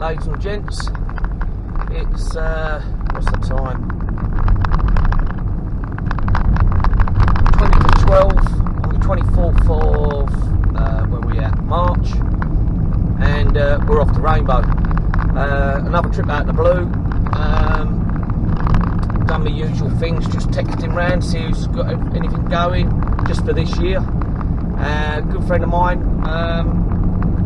ladies and gents. It's what's the time? 20 to 12 on the 24th of where we at, March, and we're off to Rainbow. Another trip out of the blue. Done the usual things, just texting round, see who's got anything going just for this year. A good friend of mine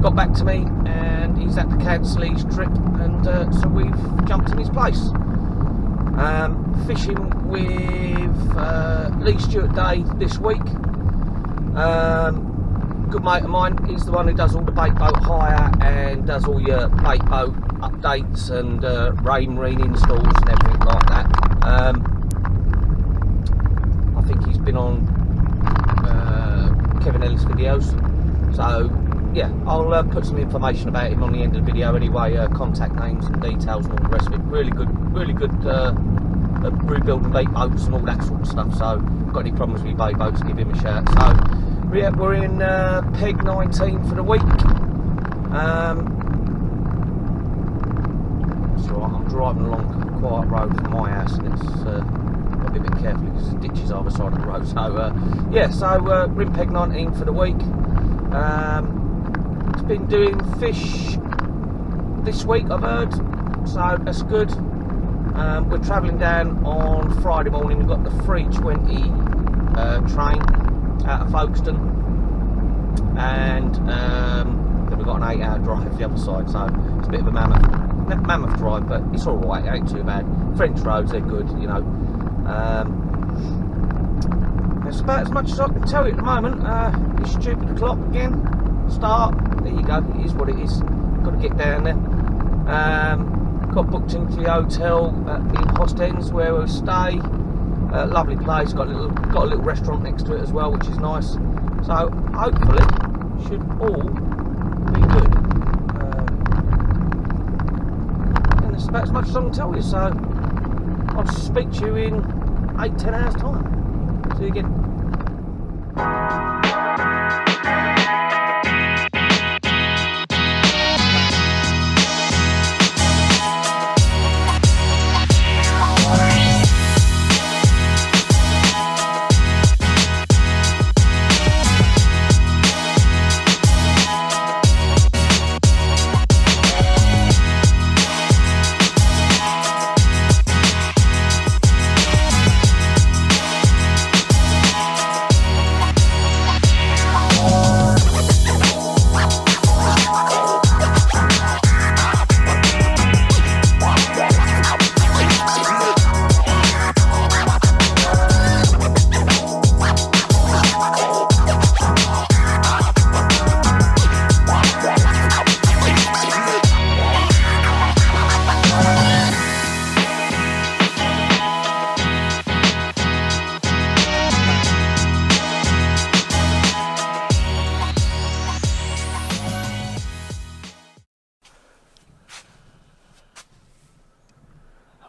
got back to me and he's had to cancel his trip, and so we've jumped in his place. Fishing with Lee Stewart Day this week. Good mate of mine, he's the one who does all the bait boat hire and does all your bait boat updates and rain marine installs and everything like that. I think he's been on Kevin Ellis videos, so yeah, I'll put some information about him on the end of the video anyway, contact names and details and all the rest of it. Really good rebuilding bait boats and all that sort of stuff, so if you've got any problems with your bait boats, give him a shout. So yeah, we're in Peg 19 for the week. So I'm driving along a quiet road from my house, and it's got to be a bit careful because there's ditches either side of the road. So yeah, so we're in Peg 19 for the week. It's been doing fish this week, I've heard, so that's good. We're travelling down on Friday morning. We've got the 3:20 train out of Folkestone, and then we've got an 8-hour drive the other side, so it's a bit of a mammoth drive, but it's alright, it ain't too bad. French roads, they're good, you know. That's about as much as I can tell you at the moment. This stupid clock again, start, there you go, it is what it is, got to get down there. Got booked into the hotel in Hostens where we'll stay. Lovely place, got a little restaurant next to it as well, which is nice. So hopefully should all be good. And that's about as much as I can tell you. So I'll speak to you in 8-10 hours time. See you again.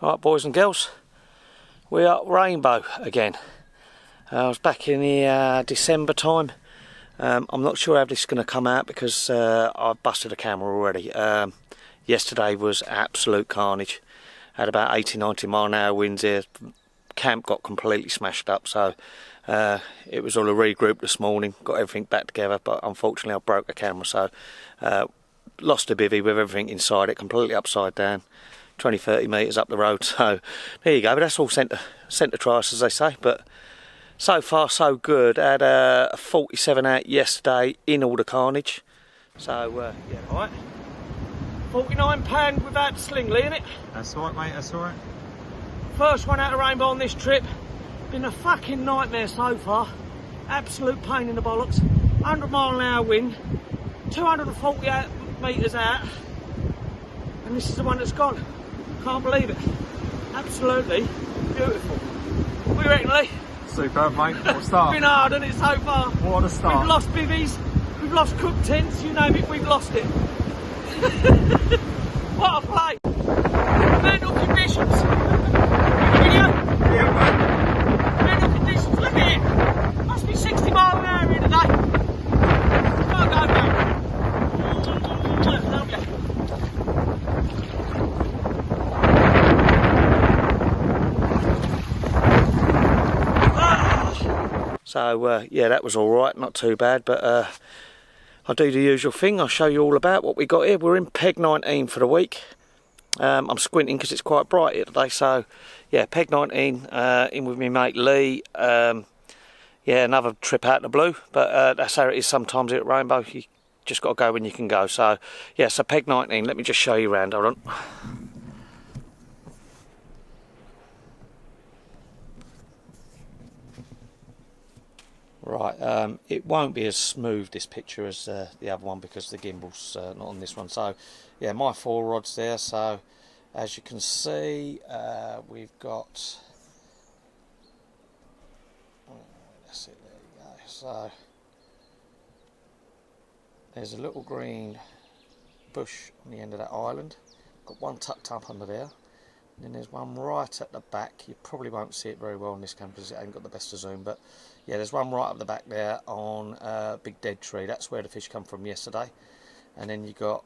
Right, boys and girls, we are at Rainbow again. I was back in the December time. I'm not sure how this is going to come out because I've busted a camera already. Yesterday was absolute carnage. Had about 80-90 mile an hour winds here. Camp got completely smashed up, so it was all a regroup this morning. Got everything back together, but unfortunately I broke the camera, so lost a bivvy with everything inside it, completely upside down. 20-30 metres up the road, so there you go. But that's all sent to trials, as they say. But so far so good. I had a 47 out yesterday in all the carnage, so yeah. Alright, £49 without the sling, Lee, innit? That's alright, mate, that's alright. First one out of Rainbow on this trip. Been a fucking nightmare so far. Absolute pain in the bollocks. 100 mile an hour wind, 240 metres out, and this is the one that's gone. Can't believe it. Absolutely beautiful. What do you reckon, Lee? Superb, mate. What a start. Been hard, hasn't it, so far? What a start. We've lost bivvies, we've lost cook tents, you name it, we've lost it. What a play. Mental conditions. Video? Yeah, mate. Mental conditions, look at it. Must be 60 mile an hour here today. Can't go, mate. Lovely. So yeah, that was all right, not too bad. But I'll do the usual thing. I'll show you all about what we got here. We're in peg 19 for the week. I'm squinting because it's quite bright here today. So yeah, peg 19 in with me mate Lee. Yeah, another trip out of the blue, but that's how it is sometimes here at Rainbow. You just got to go when you can go. So yeah, so peg 19. Let me just show you around. Hold on. Right, it won't be as smooth, this picture, as the other one, because the gimbal's not on this one. So yeah, my 4 rods there. So as you can see, we've got, that's it, there you go. So there's a little green bush on the end of that island. Got one tucked up under there. And then there's one right at the back. You probably won't see it very well on this camera because it ain't got the best of zoom, but yeah, there's one right up the back there on a big dead tree. That's where the fish come from yesterday. And then you got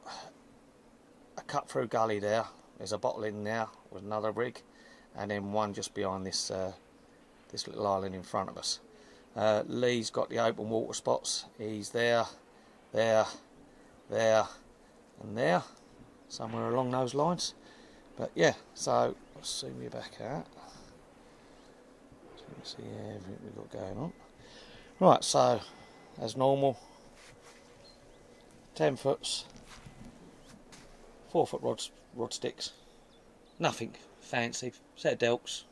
a cut through gully there. There's a bottle in there with another rig, and then one just behind this this little island in front of us. Lee's got the open water spots. He's there, there, there, and there, somewhere along those lines. But yeah, so let's zoom you back out. So you can see everything we've got going on. Right, so as normal, 10 foots, 4 foot rod sticks, nothing fancy, set of delks,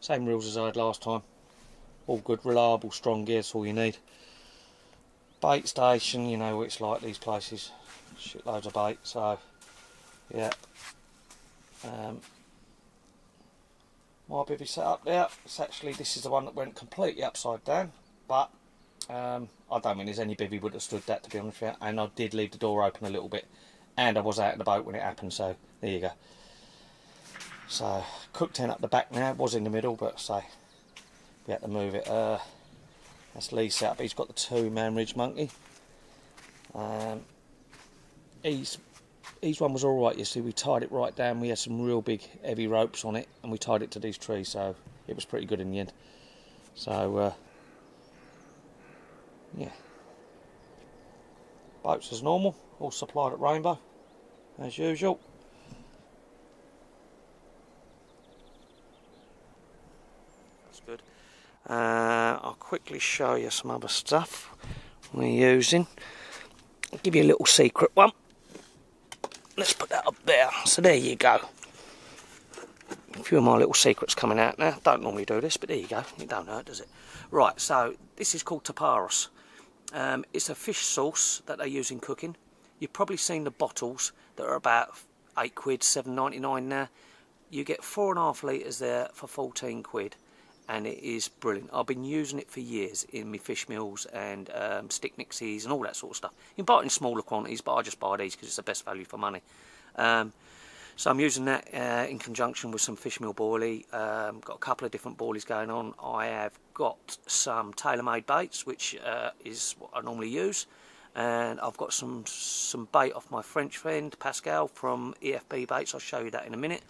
same reels as I had last time. All good, reliable, strong gear, that's all you need. Bait station, you know what it's like these places, shitloads of bait, so yeah. My bivvy set up there, it's actually, this is the one that went completely upside down, but I don't mean there's any bivvy would have stood that, to be honest with you, and I did leave the door open a little bit, and I was out of the boat when it happened, so there you go. So cook tent up the back now, it was in the middle, but say we had to move it. That's Lee's set up. He's got the 2-man ridge monkey. His one was alright, you see, we tied it right down. We had some real big heavy ropes on it, and we tied it to these trees, so it was pretty good in the end. So yeah, boats as normal, all supplied at Rainbow as usual. That's good. I'll quickly show you some other stuff we're using. I'll give you a little secret one. Let's put that up there. So there you go. A few of my little secrets coming out now. Don't normally do this, but there you go. It don't hurt, does it? Right, so this is called Taparos. It's a fish sauce that they use in cooking. You've probably seen the bottles that are about £8, £7.99 now. You get 4.5 litres there for 14 quid. And it is brilliant. I've been using it for years in my fish meals and stick mixes and all that sort of stuff. You can buy it in smaller quantities, but I just buy these because it's the best value for money. So I'm using that in conjunction with some fish meal boilie. Got a couple of different boilies going on. I have got some tailor-made baits, which is what I normally use. And I've got some bait off my French friend Pascal from EFB Baits. I'll show you that in a minute.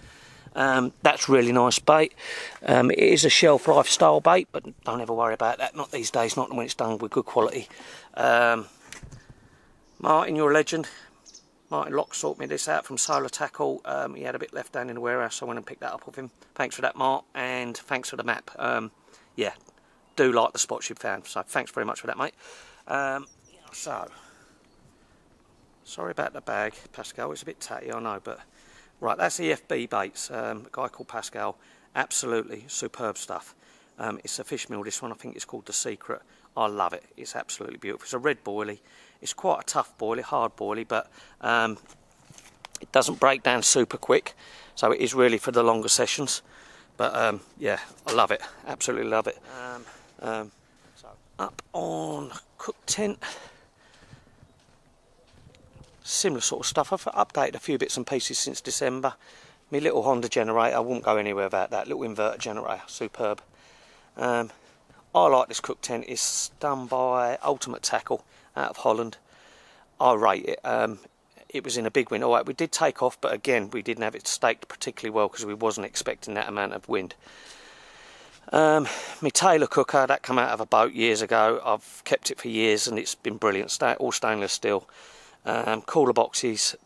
That's really nice bait. It is a shelf life style bait, but don't ever worry about that, not these days, not when it's done with good quality. Martin, you're a legend. Martin Locke sorted me this out from Solar Tackle. He had a bit left down in the warehouse, so I went and picked that up with him. Thanks for that, Mark, and thanks for the map. Yeah, do like the spots you've found, so thanks very much for that, mate. So, sorry about the bag, Pascal, it's a bit tatty, I know, but right, that's EFB Baits, a guy called Pascal, absolutely superb stuff. It's a fish meal, this one, I think it's called The Secret. I love it, it's absolutely beautiful. It's a red boilie, it's quite a tough boilie, hard boilie, but it doesn't break down super quick, so it is really for the longer sessions. But yeah, I love it, absolutely love it. So up on cook tent, similar sort of stuff. I've updated a few bits and pieces since December. My little Honda generator, I wouldn't go anywhere without that. Little inverter generator, superb. I like this cook tent. It's done by Ultimate Tackle out of Holland. I rate it. It was in a big wind. All right, we did take off, but again, we didn't have it staked particularly well because we wasn't expecting that amount of wind. My Taylor cooker, that came out of a boat years ago. I've kept it for years and it's been brilliant. All stainless steel. Cooler boxes,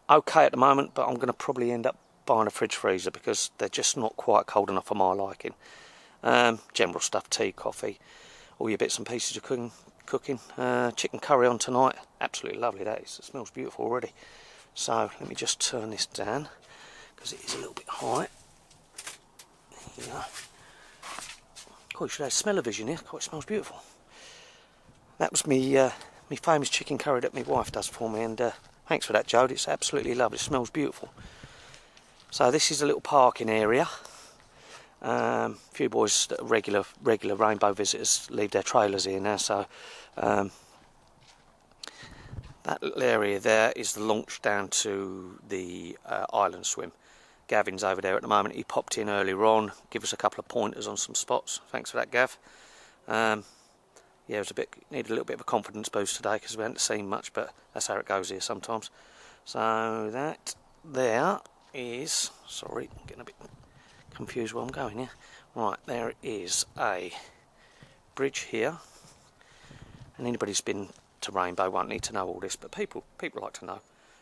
okay at the moment, but I'm going to probably end up buying a fridge freezer because they're just not quite cold enough for my liking. General stuff, tea, coffee, all your bits and pieces of cooking. Chicken curry on tonight, absolutely lovely that is. It smells beautiful already. So let me just turn this down because it is a little bit high. There you go. God, you should have smell-o-vision here. God, it smells beautiful. That was me famous chicken curry that my wife does for me, and thanks for that, Jode. It's absolutely lovely. It smells beautiful. So this is a little parking area. A few boys that are regular Rainbow visitors leave their trailers here now. So that little area there is the launch down to the island swim. Gavin's over there at the moment. He popped in earlier on, give us a couple of pointers on some spots. Thanks for that, Gav. Yeah, it was needed a little bit of a confidence boost today because we hadn't seen much, but that's how it goes here sometimes. So that there is, sorry, I'm getting a bit confused where I'm going here. Right, there is a bridge here, and anybody who's been to Rainbow won't need to know all this, but people like to know.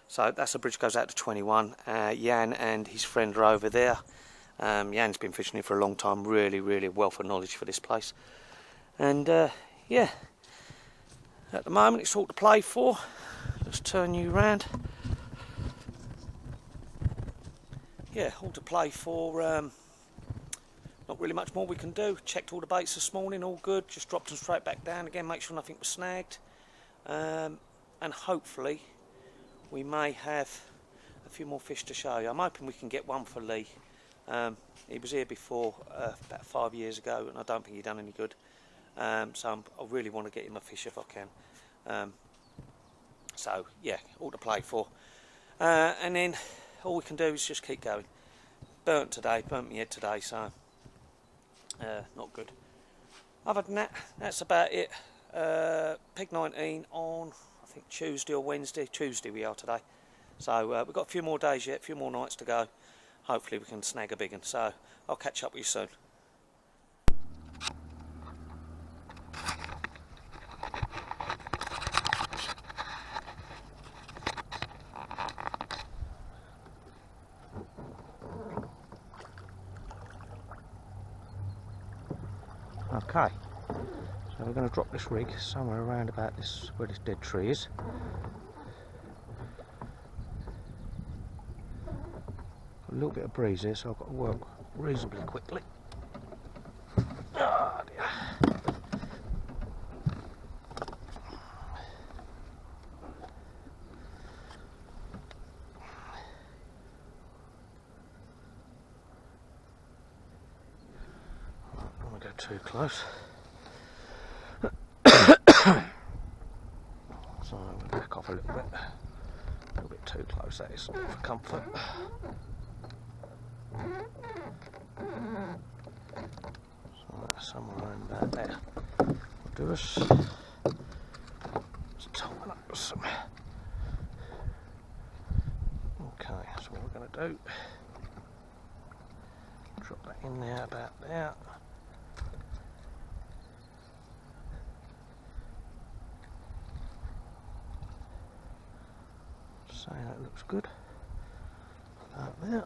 So that's a bridge goes out to 21. Jan and his friend are over there. Jan's been fishing here for a long time, really wealth of knowledge for this place. And yeah, at the moment it's all to play for. Let's turn you round. Yeah, all to play for. Not really much more we can do. Checked all the baits this morning, all good. Just dropped them straight back down again, make sure nothing was snagged. And hopefully we may have a few more fish to show you. I'm hoping we can get one for Lee. He was here before about 5 years ago, and I don't think he done any good. So I really want to get him a fish if I can. So yeah, all to play for. And then all we can do is just keep going. Burnt my head today, so not good. Other than that, that's about it. Peg 19 on, I think Tuesday or Wednesday. Tuesday we are today. So we've got a few more days yet, a few more nights to go. Hopefully we can snag a big one. So I'll catch up with you soon. Okay, so we're going to drop this rig somewhere around about this, where this dead tree is. A little bit of breeze here, so I've got to work reasonably quickly. Oh dear. Don't want to go too close. So I'm going to back off a little bit too close, that is, for comfort. So that's somewhere around about there. We'll do us. Let's tighten up with some. Okay, that's what we're going to do. Drop that in there, about there. So that looks good. About there.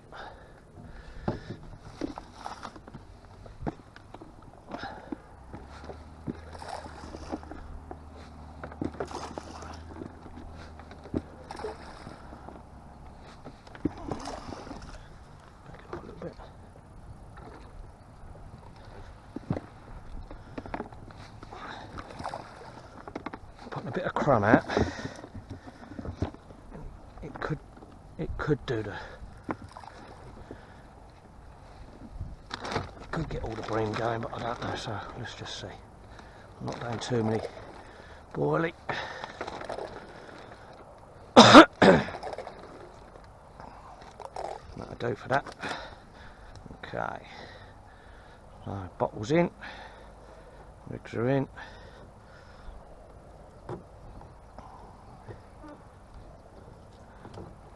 Putting a bit of crumb out. It could do the. Could get all the bream going, but I don't know. So let's just see. I'm not doing too many boiling. That'll do for that. Okay. So bottles in. Rigs are in.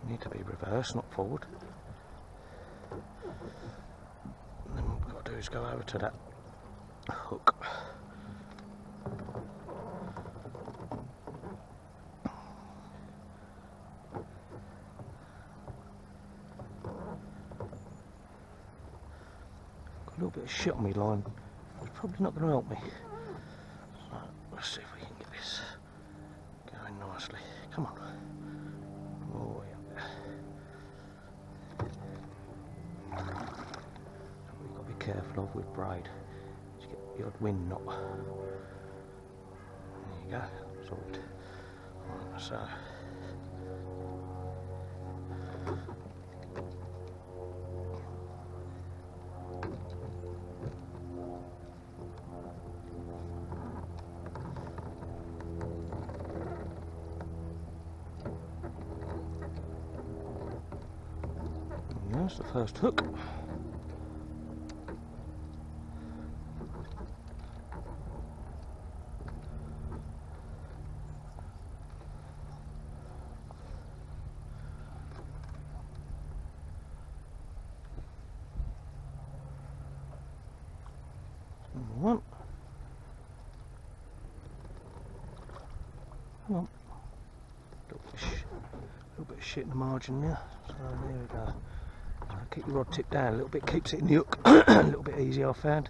Need to be reversed, not forward. And then we've got to do is go over to that hook. Got a little bit of shit on me line. It's probably not going to help me. So let's see if we can get this going nicely. Come on. Oh yeah. We've got to be careful of with braid. Just get the odd wind knot. There you go. Sorted. Right, so. There's the first hook. Number one. Come on. A little bit of shit in the margin there. So there we go. Keep the rod tip down a little bit, keeps it in the hook a little bit easier, I found.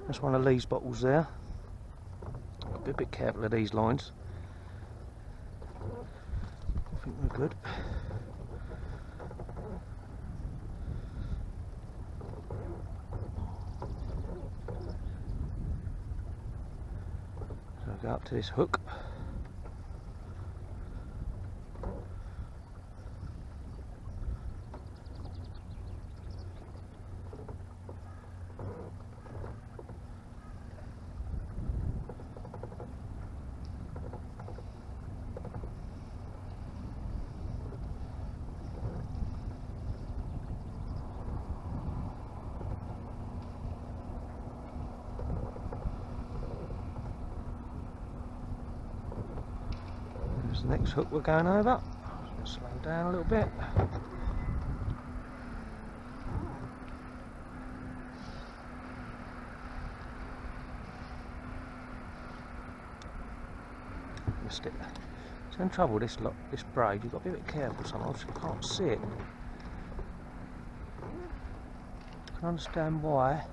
That's one of Lee's bottles there. Got to be a bit careful of these lines. I think we're good. So I'll go up to this hook. The next hook we're going over. Slow down a little bit. Missed it. So in trouble this braid, you've got to be a bit careful sometimes. You can't see it. I can understand why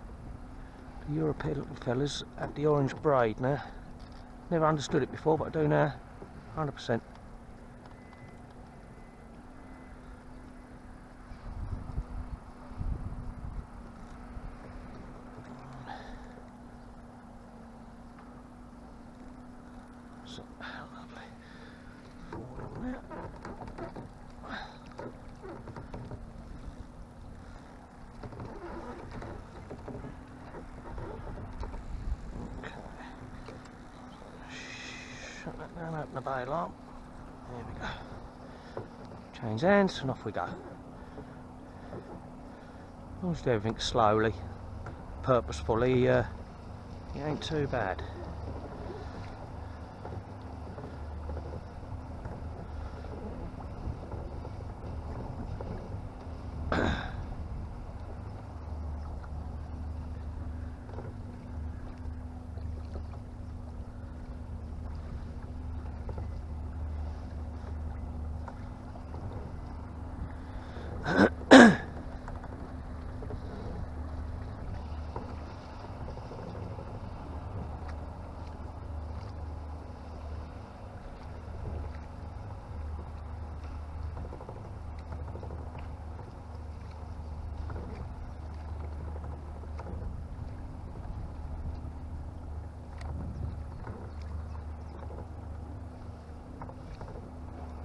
the European little fellas have the orange braid now. Never understood it before, but I do now. 100%. So lovely. Forward on there. Okay. Shut that down, open the bail arm. There we go. Change hands and off we go. Always do everything slowly, purposefully, it ain't too bad.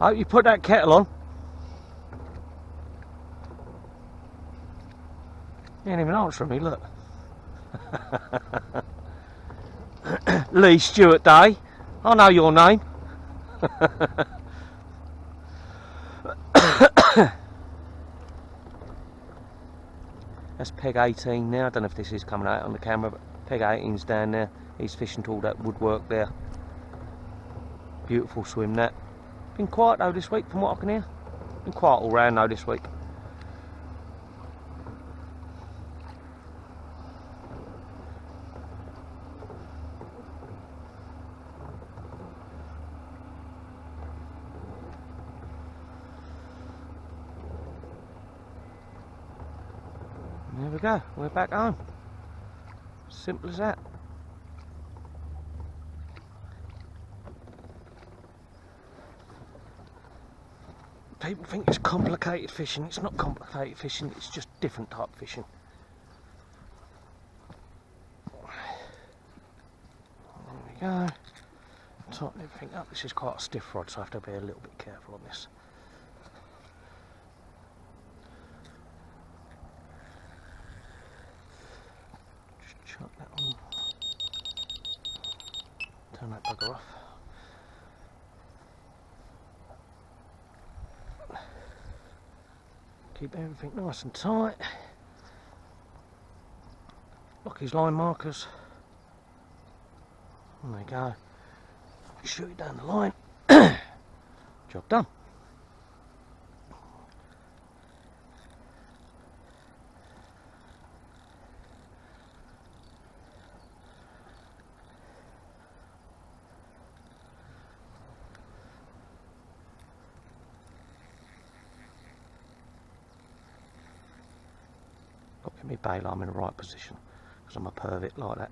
I hope you put that kettle on. He ain't even answering me, look. Lee Stewart Day. I know your name. That's peg 18 now. I don't know if this is coming out on the camera, but peg 18's down there. He's fishing to all that woodwork there. Beautiful swim that. Been quiet though this week from what I can hear. Been quiet all round though this week. There we go, we're back home. Simple as that. People think it's complicated fishing. It's not complicated fishing, it's just different type of fishing. There we go. Tighten everything up. This is quite a stiff rod, so I have to be a little bit careful on this. Just chuck that on. Turn that bugger off. Keep everything nice and tight. Lock his line markers. And there you go. Shoot it down the line. Job done. Got to get me bail arm in the right position because I'm a pervert like that.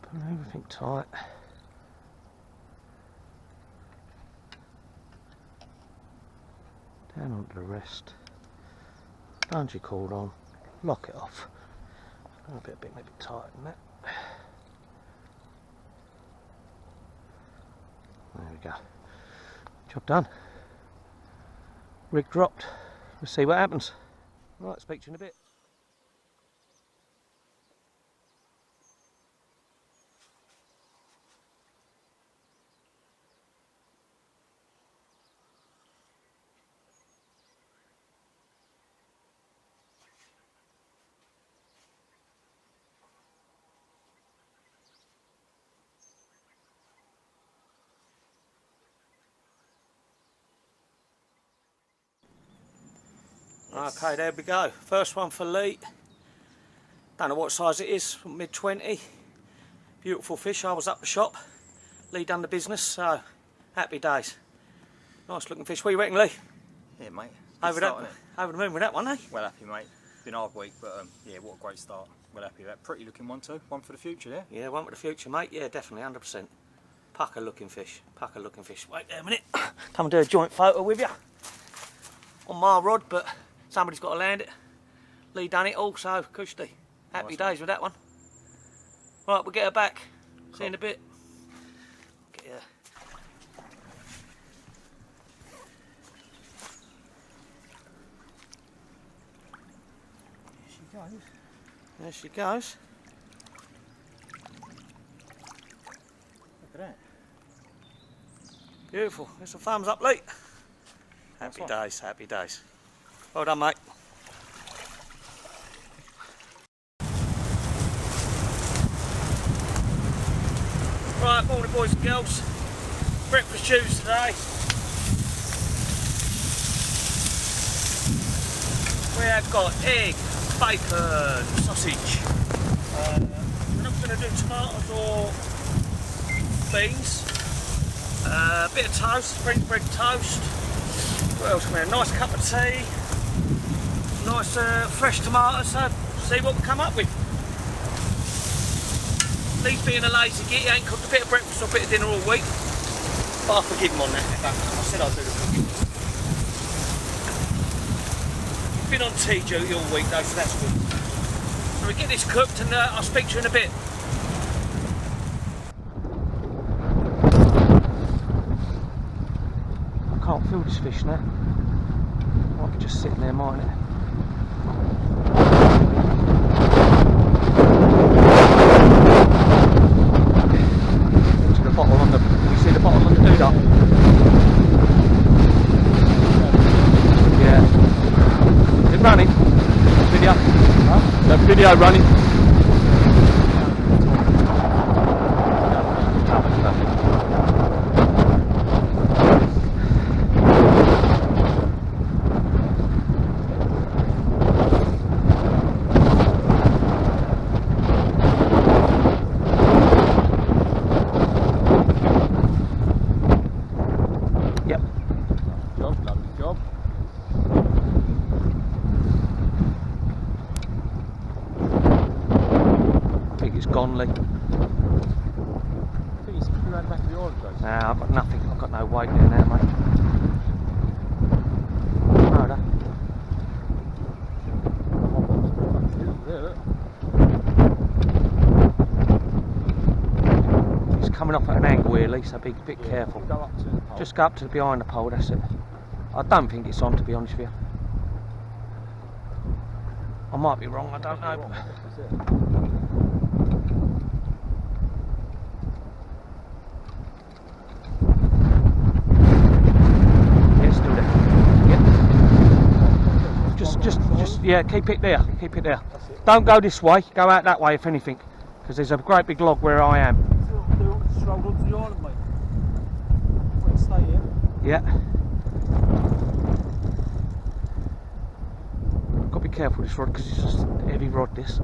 Put everything tight. Down onto the rest. Bungee cord on. Lock it off. A bit maybe tighter than that. There we go. Job done. Rig dropped. Let's see what happens. Right, speak to you in a bit. Okay, there we go. First one for Lee. Don't know what size it is, mid-20. Beautiful fish. I was up the shop. Lee done the business, so happy days. Nice looking fish. What do you reckon, Lee? Yeah, mate. Over the moon with that one, eh? Well happy, mate. Been a hard week, but yeah, what a great start. Well happy with that. Pretty looking one too. One for the future, yeah? Yeah, one for the future, mate. Yeah, definitely, 100%. Pucker looking fish. Pucker looking fish. Wait there a minute. Come and do a joint photo with you. On my rod, but somebody's got to land it. Lee done it all, so cushy. Happy days with that one. Right, we'll get her back. Cool. See you in a bit. Get her. There she goes. There she goes. Look at that. Beautiful. There's a thumbs up, Lee. Happy days, happy days. Well done, mate. Right, morning boys and girls. Breakfast shoes today. We have got egg, bacon, sausage. We're not going to do tomatoes or beans. A bit of toast, French bread toast. What else we have? A nice cup of tea. Nice fresh tomatoes. So see what we come up with. Lee's being a lazy git, he ain't cooked a bit of breakfast or a bit of dinner all week. But I forgive him on that. I said I'd do the cooking. He's been on tea duty all week though, so that's good. So we get this cooked and I'll speak to you in a bit. I can't feel this fish now. Might be just sitting there, mightn't it? Bottle on the, we see the bottle on the doodah. Yeah. Is it running? Video? Huh? That video running? gone, Lee. I think he's around the back of the island, though. Nah, I've got nothing. I've got no weight there now, mate. No, that. Yeah, look. He's coming up at an angle here, Lee, so be a bit careful. Go up to the pole. Just go up to behind the pole, that's it. I don't think it's on, to be honest with you. I might be wrong, I don't know. That's it. Yeah, still there. Yeah. Just, yeah, keep it there, keep it there. That's it. Don't go this way, go out that way if anything. Because there's a great big log where I am. They strolled onto the island, mate. Wait, stay here. Yeah. Got to be careful with this rod because it's just a heavy rod, this.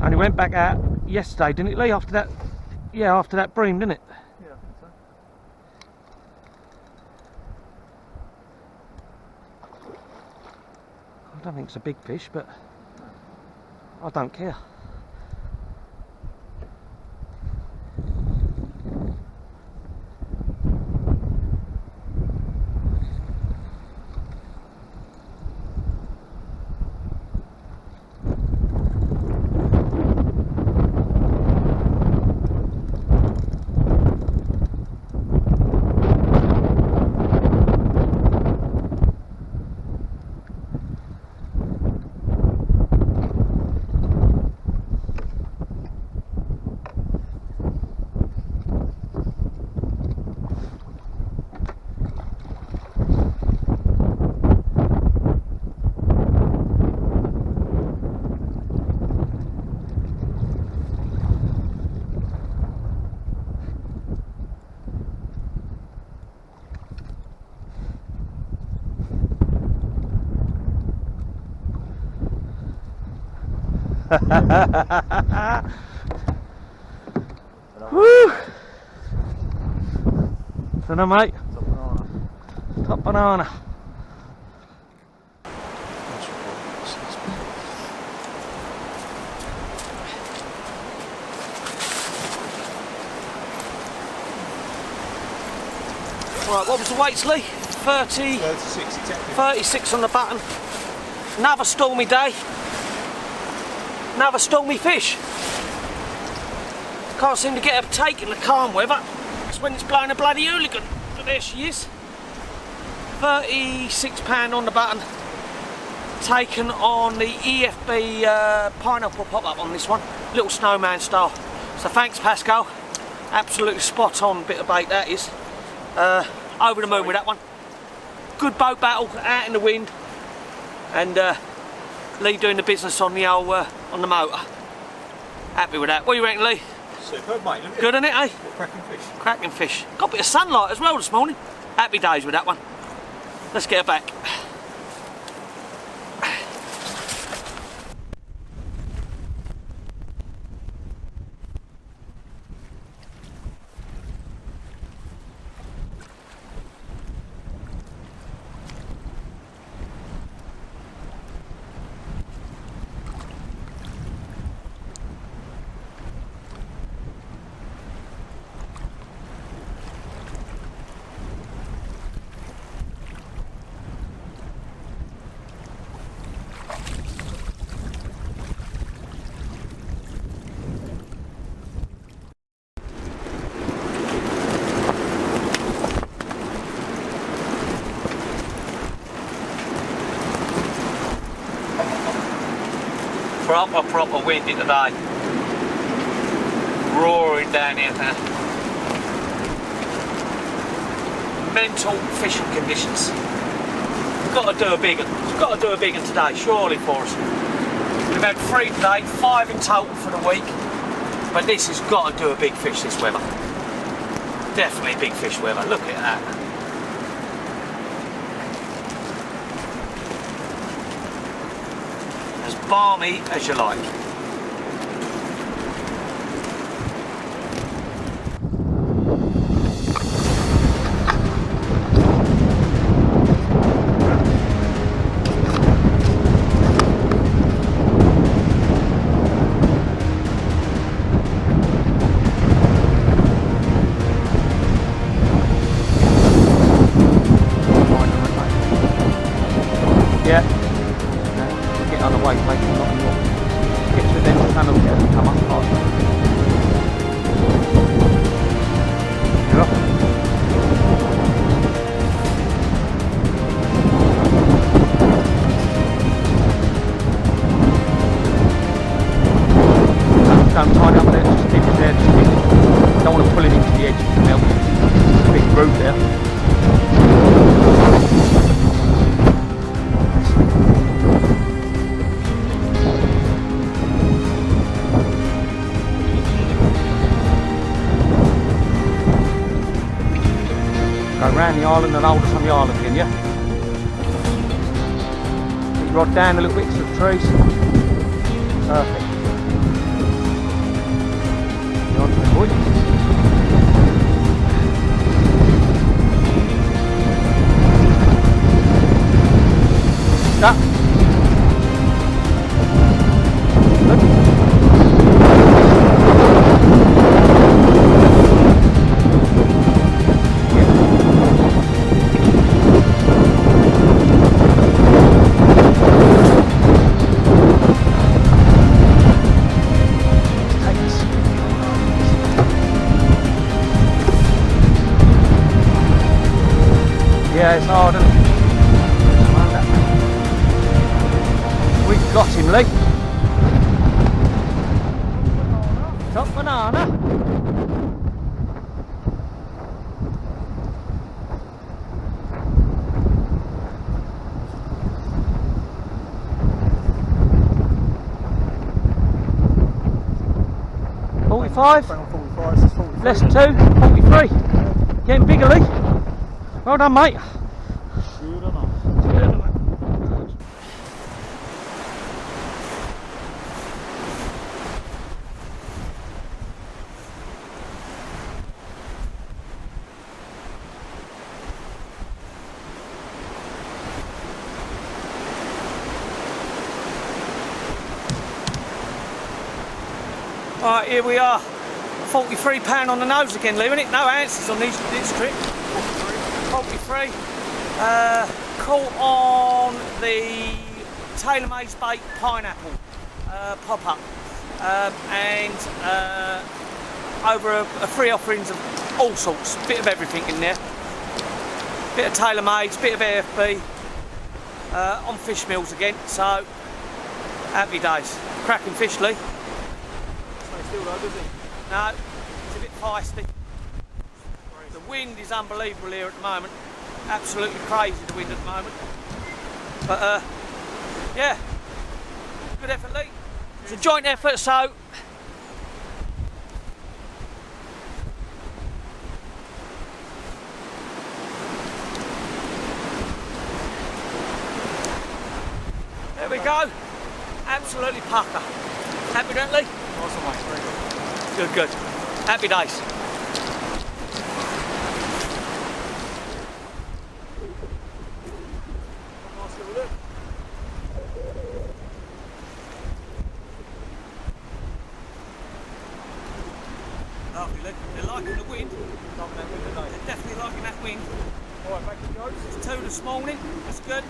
And it went back out yesterday, didn't it, Lee? After that, yeah, after that bream, didn't it? Yeah, I think so. I don't think it's a big fish, but I don't care. Woo! Dunno, mate. Top banana. Top banana. Right, what was the weights, Lee? 30, 36, exactly. 36 on the button. Another stormy day. Another stormy fish. Can't seem to get her take in the calm weather. It's when it's blowing a bloody hooligan. But there she is. £36 on the button. Taken on the EFB pineapple pop-up on this one. Little snowman style. So thanks, Pascal. Absolutely spot on bit of bait that is. Over the moon with that one. Good boat battle out in the wind. And Lee doing the business on the old on the motor. Happy with that. What do you reckon, Lee? Superb, mate. Look at Good, isn't it, eh? cracking fish. Cracking fish. Got a bit of sunlight as well this morning. Happy days with that one. Let's get her back. proper windy today. Roaring down here now. Mental fishing conditions. We've got to do a big one. We've got to do a big one today, surely for us. We've had 3 today, 5 in total for the week. But this has got to do a big fish this weather. Definitely big fish weather. Look at that. As balmy as you like. Yeah. Get on the way, mate. Not anymore. Get to the end of the tunnel, yeah, come up hard. You're off. Don't tie it up there, just keep it there, just keep it. Don't want to pull it into the edge of the milk. There's a big root there. Go round the island and hold us on the island again, yeah? Put your rod down a little bit to the trees. Perfect. You're on to the boy. Stop. Good. Yeah, it's hard, isn't it? We've got him, Lee. Top banana. $45. Less than 2. 43. Getting bigger, Lee. Well done, mate. Right, here we are. £43 on the nose again, leaving it. No answers on this trip. 43. Caught on the Taylor Mays Bait Pineapple pop-up, and over a free offerings of all sorts, bit of everything in there. Bit of Taylor Mays, bit of AFB, on fish meals again. So happy days. Cracking fish, Lee. Still though, does he? No, it's a bit feisty. The wind is unbelievable here at the moment. Absolutely crazy, the wind at the moment. But yeah, good effort, Lee. It's a joint effort, so there we go. Absolutely pucker. Happy, don't Lee? Awesome, mate. Very good. Good, good. Happy days. Nice little look. Lovely, Lee. They're liking the wind. Liking that wind today. They're definitely liking that wind. Alright, back to Joe's. There's 2 this morning. That's good.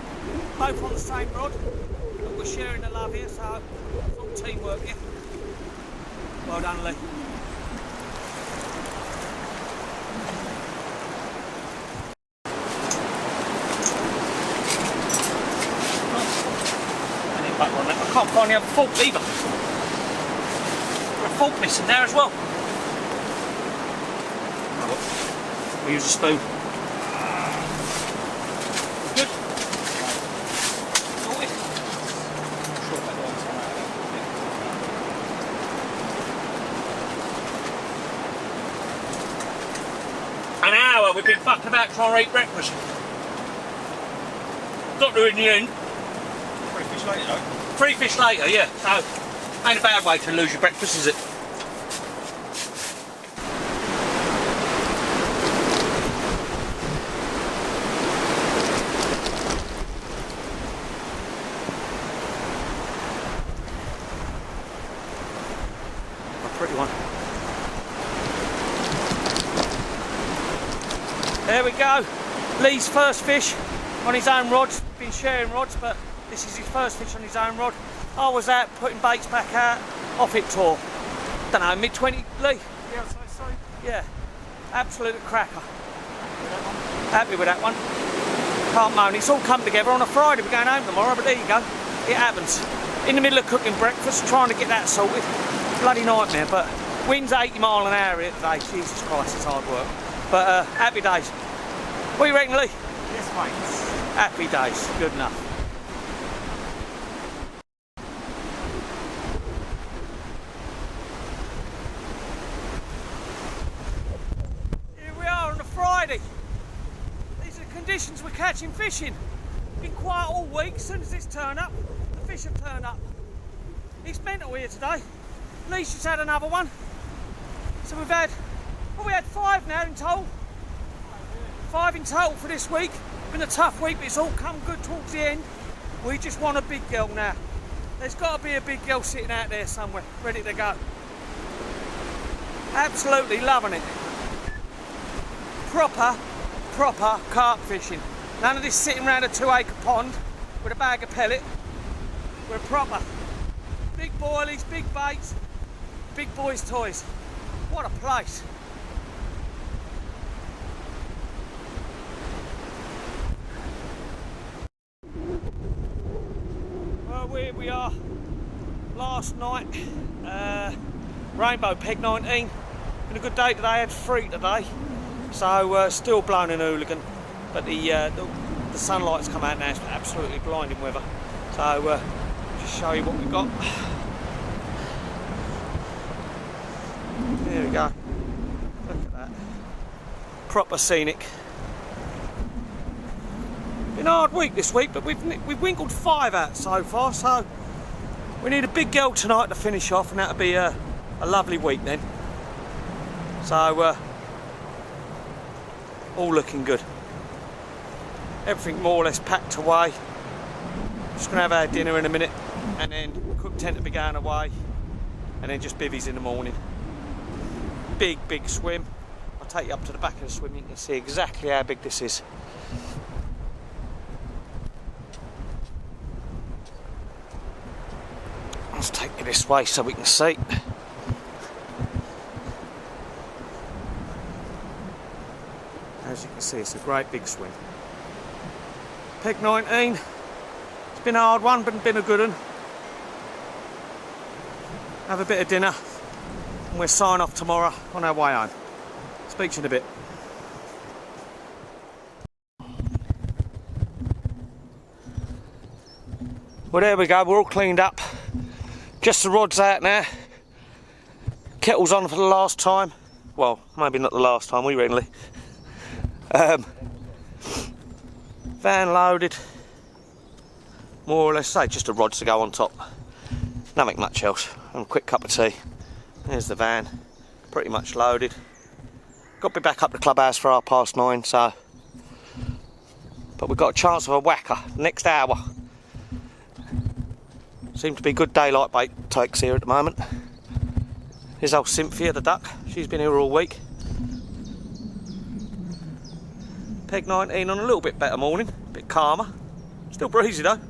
Both on the same rod. But we're sharing the love here, so it's all teamwork here. Well done, Lee. Back on that. can't find the other fork either. There's a fork missing there as well. We'll use a spoon. Good. Sorted. An hour we've been fucking about trying to eat breakfast. Got to in the end. 3 fish later though. 3 fish later, yeah. So, ain't a bad way to lose your breakfast, is it? A pretty one. There we go. Lee's first fish on his own rods. Been sharing rods, but this is his first fish on his own rod. I was out putting baits back out, off it tore. Don't know, mid-20, Lee? Yeah, I'd say so. Yeah, absolute cracker. Happy with that one. Can't moan. It's all come together on a Friday. We're going home tomorrow, but there you go. It happens. In the middle of cooking breakfast, trying to get that sorted. Bloody nightmare, but wind's 80 mile an hour here today. Jesus Christ, it's hard work. But happy days. What do you reckon, Lee? Yes, mate. Happy days. Good enough. Here we are on a Friday. These are the conditions we're catching fish in. Been quiet all week. As soon as this turn up, the fish have turned up. It's mental here today. Lee's just had another one. So we've had, well, we had 5 now in total. 5 in total for this week. Been a tough week, but it's all come good towards the end. We just want a big girl now. There's got to be a big girl sitting out there somewhere, ready to go. Absolutely loving it. Proper carp fishing. None of this sitting around a 2-acre pond with a bag of pellet. We're proper. Big boilies, big baits, big boys' toys. What a place. Here we are, last night, Rainbow Peg 19. Been a good day today, I had 3 today, so still blowing an hooligan, but the sunlight's come out now, it's absolutely blinding weather. So just show you what we've got. There we go, look at that, proper scenic. Been a hard week this week, but we've winkled 5 out so far, so we need a big girl tonight to finish off, and that'll be a lovely week then. So all looking good. Everything more or less packed away. Just gonna have our dinner in a minute, and then cook tent to be going away, and then just bivvies in the morning. Big swim. I'll take you up to the back of the swim, you can see exactly how big this is. Let's take you this way so we can see. As you can see, it's a great big swim. Peg 19. It's been a hard one, but been a good one. Have a bit of dinner, and we'll sign off tomorrow on our way home. Speak to you in a bit. Well, there we go. We're all cleaned up. Just the rod's out now. Kettle's on for the last time. Well, maybe not the last time, we reckon. Van loaded. More or less, say just the rods to go on top. Nothing much else. And a quick cup of tea. There's the van. Pretty much loaded. Got to be back up to the clubhouse for 9:30, so. But we've got a chance of a whacker next hour. Seems to be good daylight bait takes here at the moment. Here's old Cynthia the duck, she's been here all week. Peg 19 on a little bit better morning, a bit calmer. Still breezy though.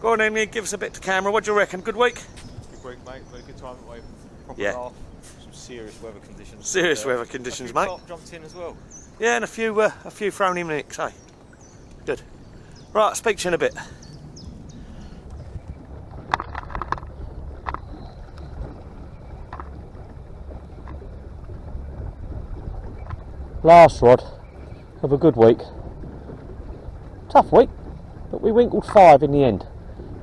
Go on then, Nick, give us a bit to camera. What do you reckon? Good week? Good week, mate. Had a good time away. Proper Yeah. laugh. Some serious weather conditions. Serious weather conditions, mate. Jumped in as well. Yeah, and a few thrown in nicks, eh? Good. Right, speak to you in a bit. Last rod of a good week. Tough week, but we winkled 5 in the end.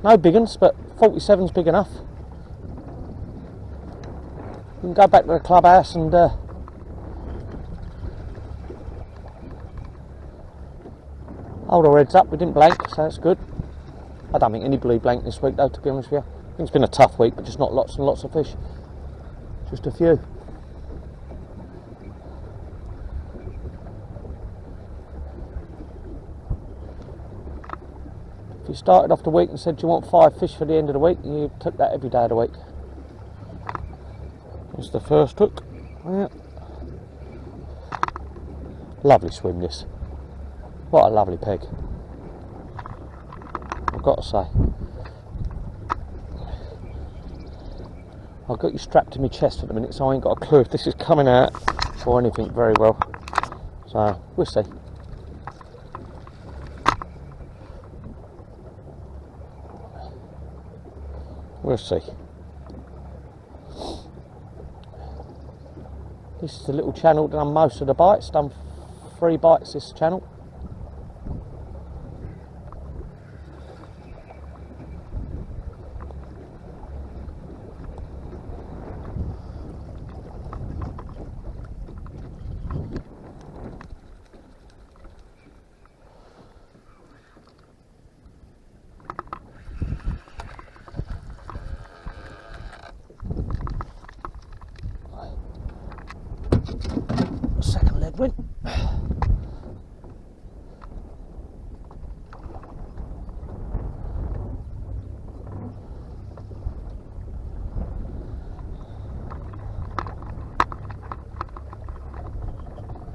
No big uns, but 47's big enough. We can go back to the clubhouse and hold our heads up. We didn't blank, so that's good. I don't think anybody blanked this week though, to be honest with you. I think it's been a tough week, but just not lots and lots of fish. Just a few. If you started off the week and said you want 5 fish for the end of the week, you took that every day of the week. There's the first hook. Yeah. Lovely swim this. What a lovely peg. I've got to say. I've got you strapped to my chest at the minute, so I ain't got a clue if this is coming out or anything very well. So we'll see. We'll see. This is a little channel, done most of the bites, done 3 bites this channel. Second lead win.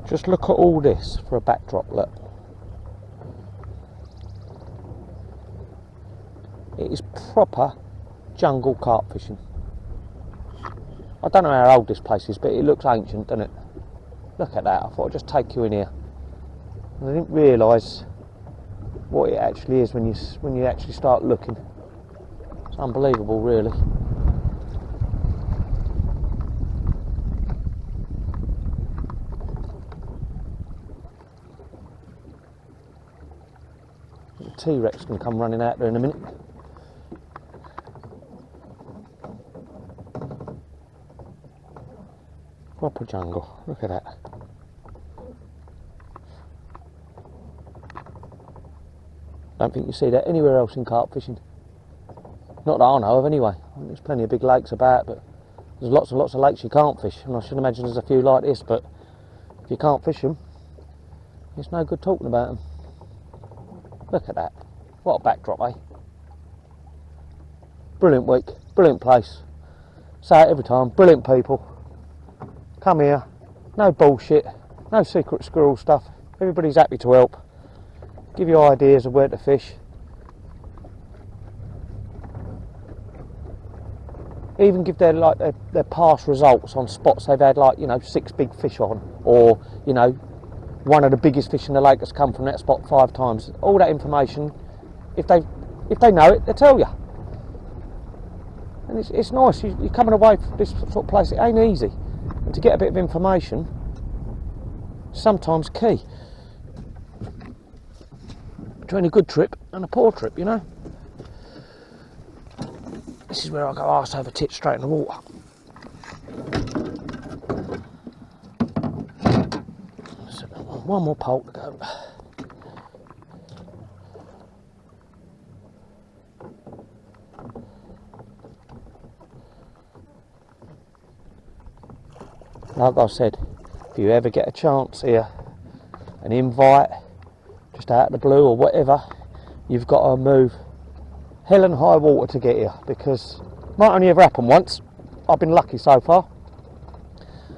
Just look at all this for a backdrop, look. It is proper jungle carp fishing. I don't know how old this place is, but it looks ancient, doesn't it? Look at that, I thought I'd just take you in here. And I didn't realise what it actually is when you actually start looking. It's unbelievable, really. The T-Rex can come running out there in a minute. Proper jungle, look at that. Don't think you see that anywhere else in carp fishing. Not that I know of anyway. There's plenty of big lakes about, but there's lots and lots of lakes you can't fish, and I should imagine there's a few like this, but if you can't fish them, it's no good talking about them. Look at that. What a backdrop, eh? Brilliant week, brilliant place. Say it every time, brilliant people. Come here, no bullshit, no secret squirrel stuff. Everybody's happy to help. Give you ideas of where to fish. Even give their past results on spots they've had, like, you know, 6 big fish on, or, you know, one of the biggest fish in the lake has come from that spot 5 times. All that information, if they know it, they'll tell you. And it's nice. You're coming away from this sort of place. It ain't easy, and to get a bit of information, sometimes key. Between a good trip and a poor trip, you know. This is where I go arse over tit straight in the water. So, one more pole to go. Like I said, if you ever get a chance here, an invite, just out of the blue or whatever, you've got to move hell and high water to get here, because it might only ever happen once. I've been lucky so far.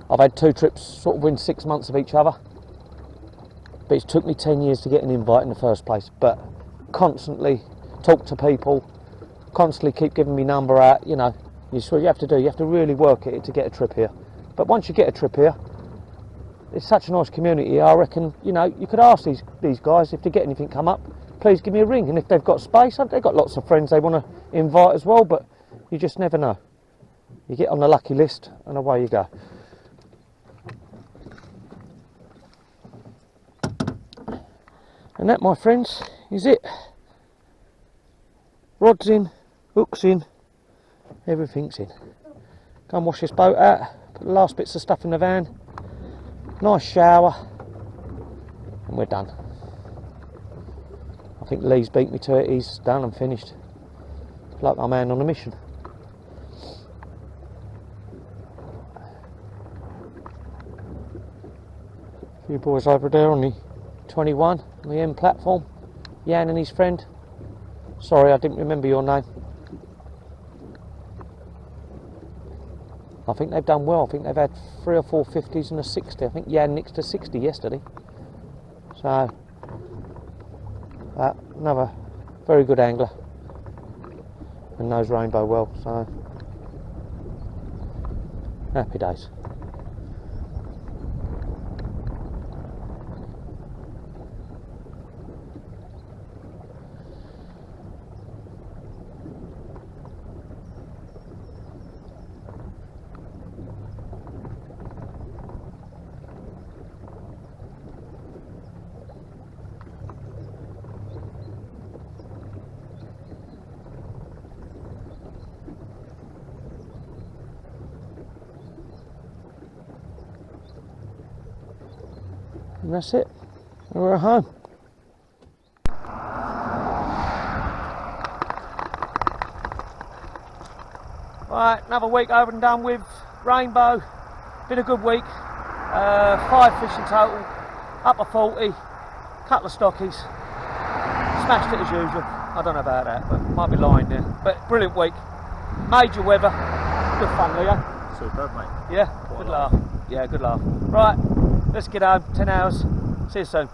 I've had 2 trips sort of within 6 months of each other, but it's took me 10 years to get an invite in the first place. But constantly talk to people, constantly keep giving me number out, you know. It's what you have to do. You have to really work at it to get a trip here. But once you get a trip here, it's such a nice community. I reckon, you know, you could ask these guys if they get anything come up, please give me a ring. And if they've got space, they've got lots of friends they want to invite as well, but you just never know. You get on the lucky list and away you go. And that, my friends, is it. Rods in, hooks in, everything's in. Go and wash this boat out, put the last bits of stuff in the van, nice shower, and we're done. I think Lee's beat me to it, he's done and finished. Like my man on a mission. A few boys over there on the 21, on the end platform. Jan and his friend. Sorry, I didn't remember your name. I think they've done well. I think they've had 3 or 4 50s and a 60. I think Jan nicked a 60 yesterday. So, another very good angler and knows rainbow well. So, happy days. And that's it. And we're at home. Right, another week over and done with. Rainbow. Been a good week. 5 fish in total. Up to 40. Couple of stockies. Smashed it as usual. I don't know about that, but might be lying there. But brilliant week. Major weather. Good fun, Leo. Superb, mate. Yeah, good laugh. Yeah, good laugh. Right, let's get home. 10 hours. See you soon.